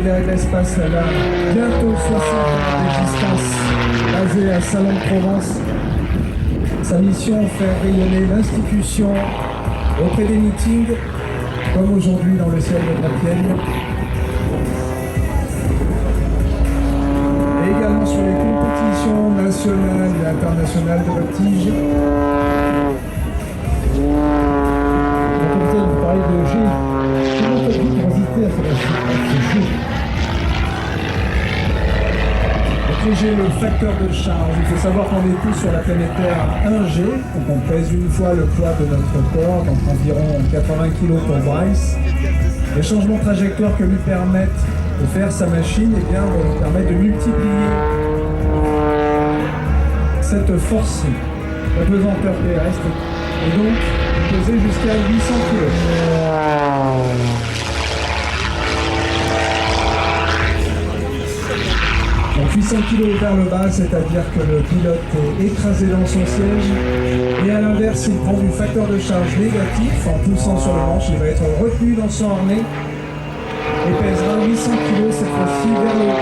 de l'air et de l'espace, elle a bientôt 60 ans d'existence, basée à Salon de Provence. Sa mission, faire rayonner l'institution auprès des meetings, comme aujourd'hui dans le ciel de Compiègne, et également sur les compétitions nationales et internationales de voltige. Vous parlez de G. Comment faites-vous pour résister à ce jeu? J'ai le facteur de charge. Il faut savoir qu'on est tous sur la planète Terre à 1G, donc on pèse une fois le poids de notre corps, donc environ 80 kg pour Bryce. Les changements de trajectoire que lui permettent de faire sa machine, eh bien, vont lui permettre de multiplier cette force de pesanteur terrestre et donc de peser jusqu'à 800 kg. Donc 800 kg vers le bas, c'est-à-dire que le pilote est écrasé dans son siège. Et à l'inverse, il prend du facteur de charge négatif en poussant sur le manche. Il va être retenu dans son harnais et pèsera 800 kg cette fois-ci vers le haut.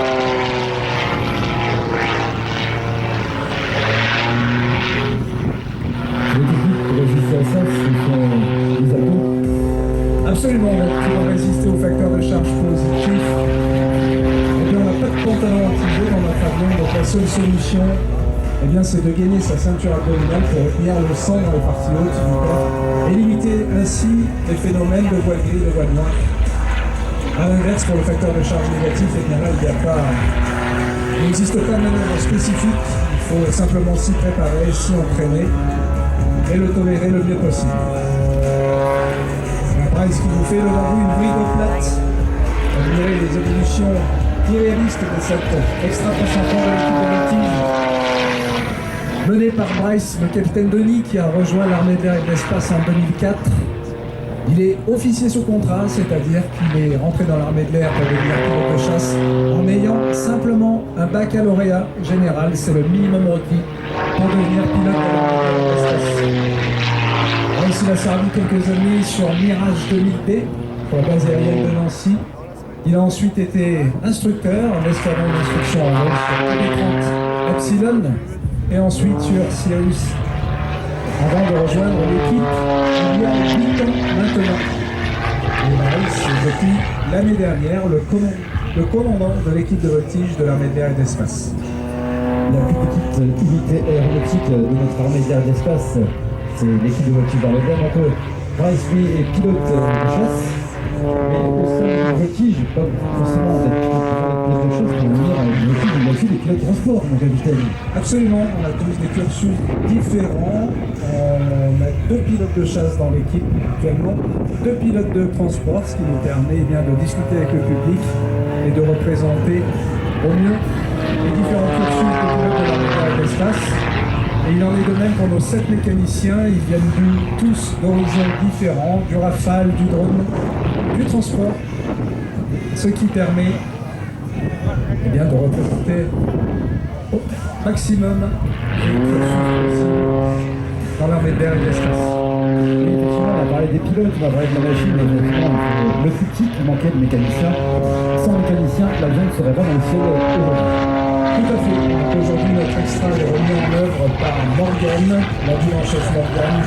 Les techniques pour résister à ça, ce sont les abdos. Absolument, donc pour résister au facteur de charge positif. On n'a pas de pantalon anti-jeu dans notre avion, donc la seule solution, eh bien, c'est de gagner sa ceinture abdominale pour retenir le sang dans les parties hautes du corps et limiter ainsi les phénomènes de voile gris, de voile noire. A l'inverse, pour le facteur de charge négatif, eh bien là, il n'existe pas de manœuvre spécifique, il faut simplement s'y préparer, s'y entraîner et le tolérer le mieux possible. Après, ce qui vous fait devant vous une bride plate, admirez les évolutions irréaliste de cette extra-concentrant de l'équipe de voltige menée par Bryce, le capitaine Denis, qui a rejoint l'armée de l'air et de l'espace en 2004. Il est officier sous contrat, c'est-à-dire qu'il est rentré dans l'armée de l'air pour devenir pilote de chasse en ayant simplement un baccalauréat général, c'est le minimum requis pour devenir pilote de l'armée de l'air et de l'espace. Bryce, il a servi quelques années sur Mirage 2000D pour la base aérienne de Nancy. Il a ensuite été instructeur en escadron d'instruction en vol sur TB30 Epsilon et ensuite sur Sirius avant de rejoindre l'équipe il y a 8 ans maintenant. Et Bryce est depuis l'année dernière le commandant de l'équipe de voltige de l'armée de l'air et de l'espace. La plus petite unité aéronautique de notre armée d'air et d'espace, c'est l'équipe de voltige d'armée de l'air. Donc Bryce, lui, est pilote de chasse. Mais au sein du voltige, pas forcément d'être pilote de chasse, mais il y a aussi des pilotes de transport, mon capitaine. Absolument, on a tous des cursus différents. On a 2 pilotes de chasse dans l'équipe actuellement, 2 pilotes de transport, ce qui nous permet bien de discuter avec le public et de représenter au mieux les différents cursus de pilotes de l'armée de l'air et de l'espace. Et il en est de même pour nos 7 mécaniciens, ils viennent tous d'horizons différents, du Rafale, du drone, du transport, ce qui permet eh bien, de représenter au maximum les cursus possibles dans l'armée de l'air et de l'espace. Oui, effectivement, on a parlé des pilotes, on a parlé de la machine, mais effectivement, le critique manquait de mécaniciens. Sans mécaniciens, l'avion ne serait pas dans le ciel aujourd'hui. Tout à fait. Donc aujourd'hui, notre extra est remis en œuvre par Morgane, l'adjudant-chef Morgane.